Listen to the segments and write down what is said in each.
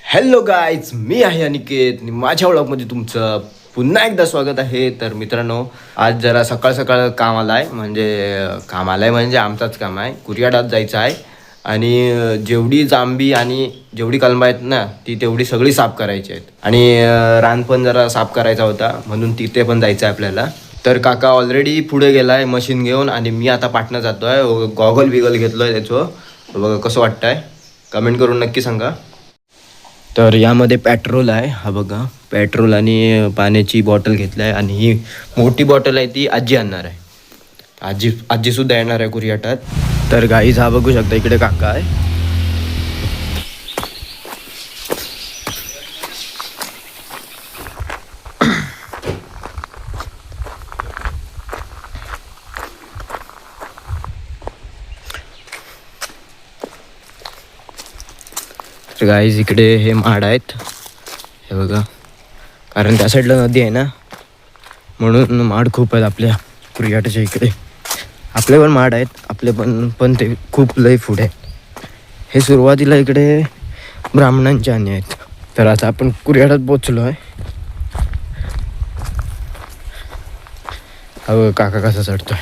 Hello guys, मी आहे अनिकेत आणि माझ्या व्लॉगमध्ये तुमचं पुन्हा एकदा स्वागत आहे. तर मित्रांनो, आज जरा सकाळ सकाळ काम आलं आहे म्हणजे आमचाच काम आहे. कुरियाडात जायचं आहे आणि जेवढी जांभी आणि जेवढी कलमं आहेत ना ती तेवढी सगळी साफ करायची आहेत. आणि रान पण जरा साफ करायचा होता म्हणून तिथे पण जायचं आहे आपल्याला. तर काका ऑलरेडी पुढे गेला आहे मशीन घेऊन आणि मी आता पाटणं जातो आहे. गॉगल बिगल घेतलो आहे त्याचं. बघा कसं वाटतं आहे, कमेंट करून नक्की सांगा. तर यामध्ये पेट्रोल आहे, हा बघा पेट्रोल आणि पाण्याची बॉटल घेतली आहे. आणि ही मोठी बॉटल आहे ती आजी आणणार आहे. आजीसुद्धा येणार आहे कुरियाटात. तर गाईज हा बघू शकता, इकडे काका आहे. तर गाईज इकडे हे माड आहेत, हे बघा. कारण त्या साईडला नदी आहे ना, म्हणून माड खूप आहेत आपल्या कुरियाटाच्या इकडे. आपले पण माड आहेत, आपले पण ते खूप लय पुढे आहेत. हे सुरुवातीला इकडे ब्राह्मणांचे आणि आहेत. तर आता आपण कुरियाटात पोचलो आहे. हा काका कसा चढतोय.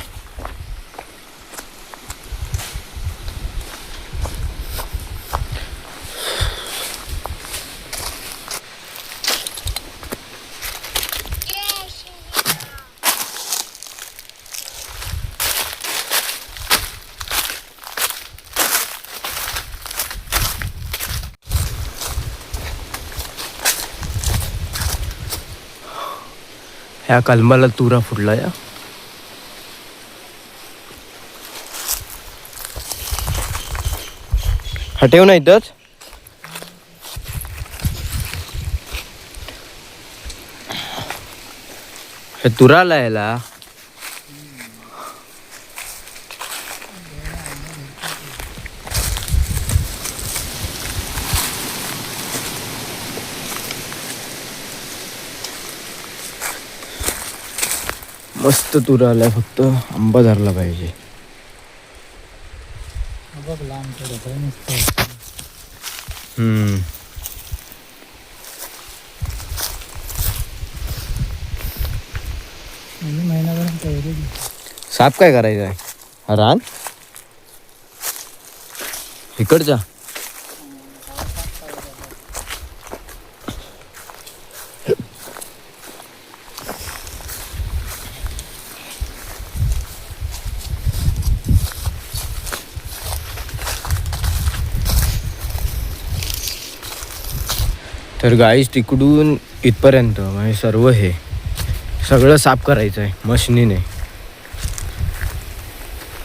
ह्या कलमाला तुरा फुटला या. हटेव नाही इथंच. हे तुराला याला मस्त तुरा आलाय, फक्त आंबा धरला पाहिजे. साप काय करायचं आहे, हा रान इकडचा. तर गाईस तिकडून इथपर्यंत म्हणजे सर्व हे सगळं साफ करायचं आहे मशिनीने.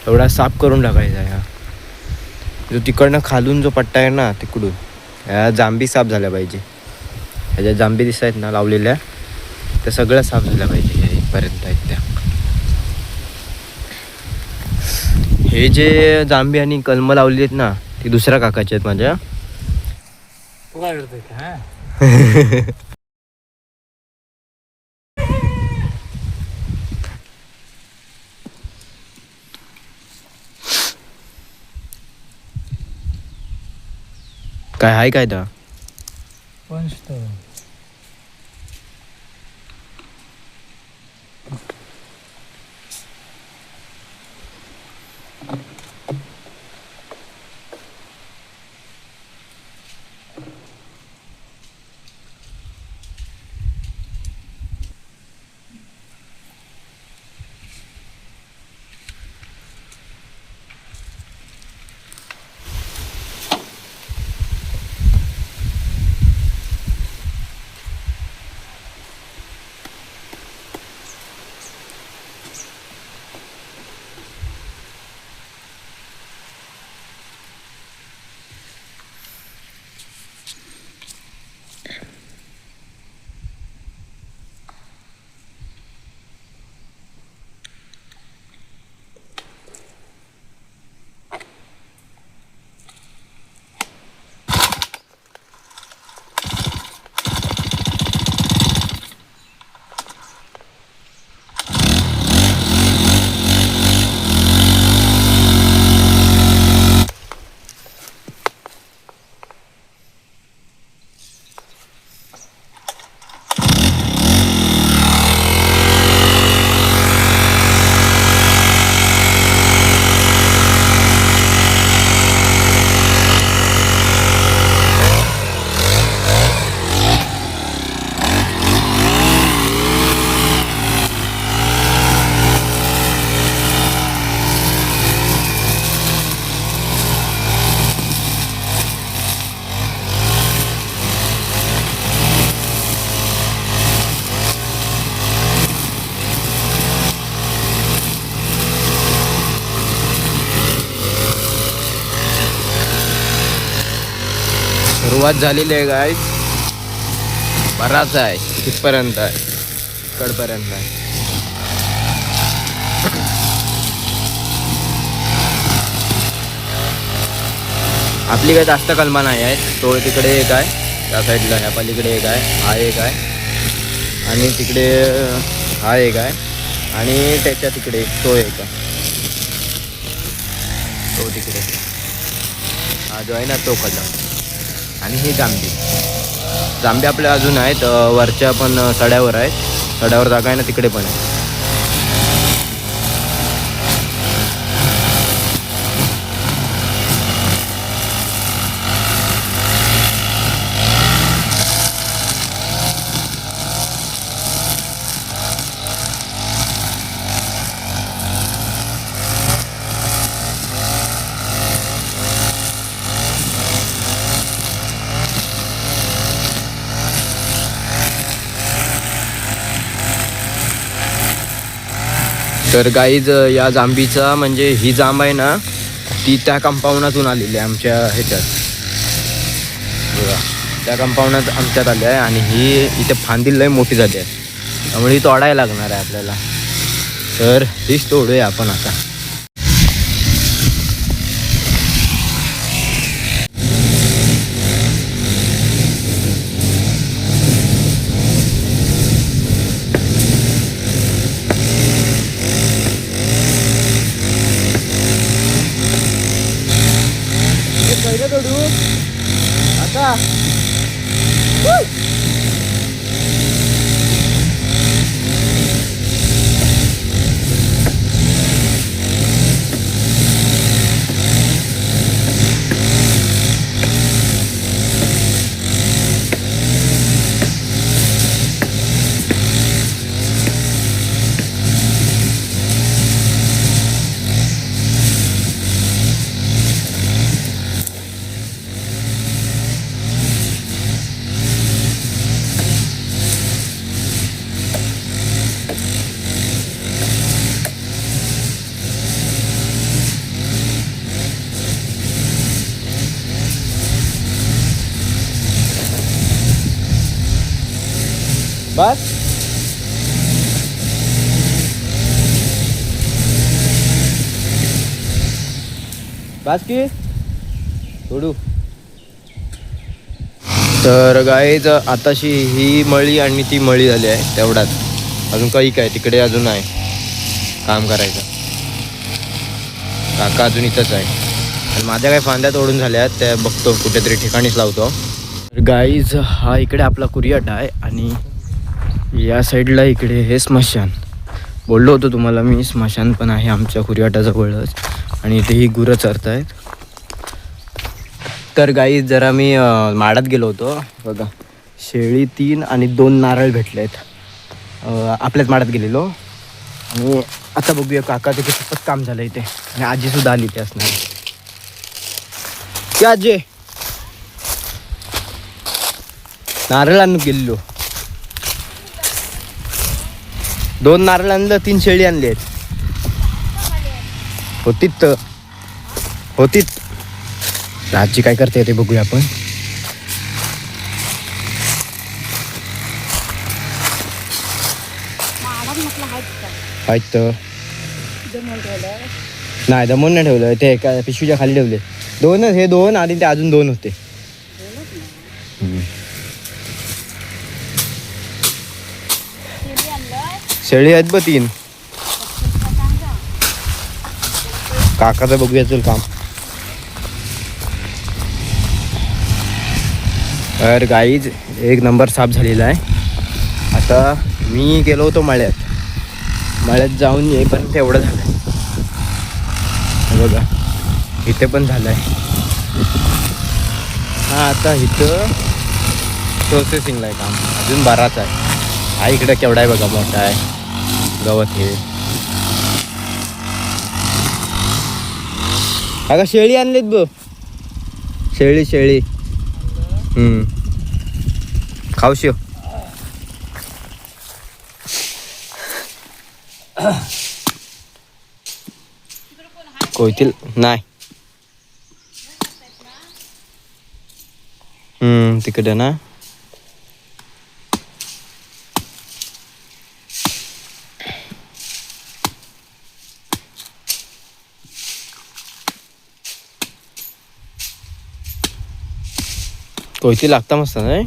एवढा साफ करून टाकायचा आहे. हा जो तिकडनं खालून जो पट्टा आहे ना तिकडून, ह्या जांभी साफ झाल्या पाहिजे. ह्या ज्या जांभी दिसत आहेत ना लावलेल्या, त्या सगळ्या साफ झाल्या पाहिजे. इथपर्यंत आहेत त्या. हे जे जांभी आणि कलम लावली आहेत ना ती दुसऱ्या काकाचे आहेत माझ्या. काय आहे काय तर सुरुवात झालेली आहे गाईज. बराच आहे, तिथपर्यंत आहे, कडपर्यंत आहे. आपली काही जास्त कलमा नाही आहेत. तो तिकडे एक आहे, त्या साईडला ह्या पलीकडे एक आहे, हा एक आहे, आणि तिकडे हा एक आहे, आणि त्याच्या तिकडे तो एक आहे, तो तिकडे हा जो आहे ना तो कलम. आणि ही जांबे आपल्या अजून आहेत, वरच्या पण सड्यावर आहेत. सड्यावर जागा आहे ना, तिकडे पण आहे. तर गाईज या जांबीचा म्हणजे ही जांब आहे ना, ती त्या कंपाऊंडातून आलेली आहे आमच्या ह्याच्यात. बघा, त्या कंपाऊंडात आमच्यात आली आहे. आणि ही इथे फांदी लय मोठी झाली आहे, त्यामुळे ही तोडायला लागणार आहे आपल्याला. तर हीच तोडूया आपण आता. तोडू आता. बस बस की सोडू. तर गाईज आताशी ही मळी आणि ती मळी झाली आहे तेवढाच. अजून काही काय तिकडे अजून आहे काम करायचं. काका अजून इथंच आहे. आणि माझ्या काही फांद्या तोडून झाल्या आहेत, त्या बघतो कुठेतरी ठिकाणीच लावतो. गाईज हा इकडे आपला कुरियाट आहे. आणि या साईडला इकडे हे स्मशान. बोललो होतो तुम्हाला मी, स्मशान पण आहे आमच्या कुरियाटाजवळच. आणि इथे ही गुरं चरत आहेत. तर गाईज जरा मी माडात गेलो होतो. बघा, शेळी 3 आणि 2 नारळ भेटले आहेत. आपल्याच माडात गेलेलो. आणि आता बघूया काकाचं कितपत काम झालं इथे. आणि आजीसुद्धा आली इथे असणार. की आजी नारळ आणून गेलेलो. 2 नारळ आणलं, 3 शेळी आणली आहेत. होतीत. आजी काय करते ते बघूया आपण. आहेत नाही, दमून नाही ठेवलं. ते एका पिशवीच्या खाली ठेवले. 2च, हे 2 आणि ते अजून 2 होते. शेळी आहेत ब 3. काकाचं बघूया चल काम. तर गाईज 1 नंबर साफ झालेला आहे. आता मी गेलो होतो मळ्यात जाऊन येईपर्यंत एवढं झालं आहे. बघा इथे पण झालं आहे. हा आता इथं प्रोसेसिंगला आहे काम, अजून बराच आहे. हा इकडं केवढा आहे बघा, मोठा आहे गवत. हे अगं शेळी आणलीत ब, शेळी खाऊशी कोयतील नाही. तिकडे ना. कोयती लागता मस्त नाही.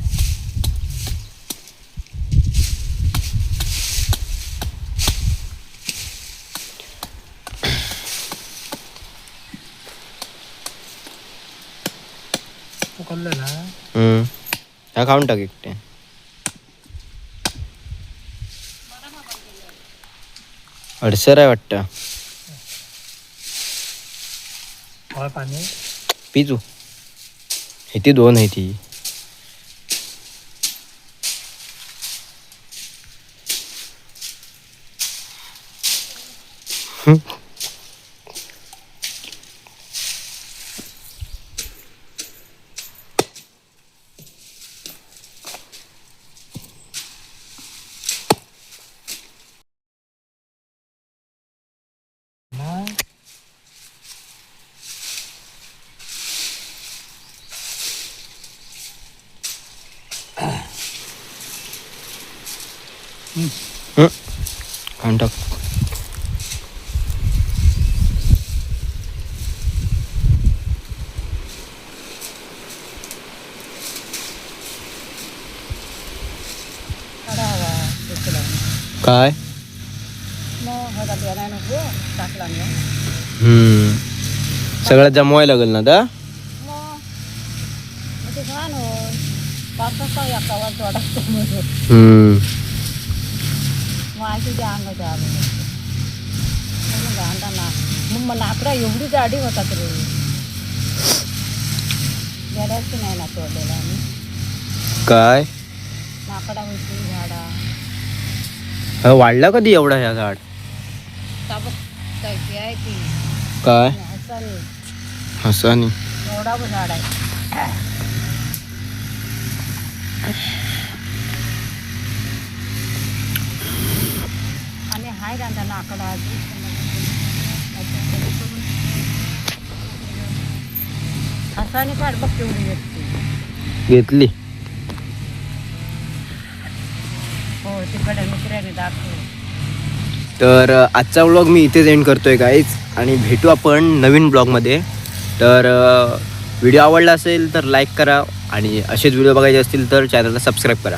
हा खाऊन टाक एकटे. अडसर आहे वाटतं. पाणी पिजू हे ती 2 आहे ती. खाऊन टाक. काय सगळं जमवायला लागेल ना दा. लाकडा एवढी जाडी होतात रे. गेल्याची नाही ना तोडलेला आम्ही. काय लाकडा होती झाडा. वाढला कधी एवढा ह्या झाड. आहे ती काय हसानी हसानी एवढा पण झाड आहे. आणि हाय त्यांचा लाकडा हसानी काढ बघ केवढी घेतली. हो तिकडे मित्राने दाखव. तर आजचा व्लॉग मी इथेच एंड करतोय गाईज आणि भेटू आपण नवीन ब्लॉगमध्ये. तर व्हिडिओ आवडला असेल तर लाईक करा आणि असेच व्हिडिओ बघायचे असतील तर चॅनलला सबस्क्राईब करा.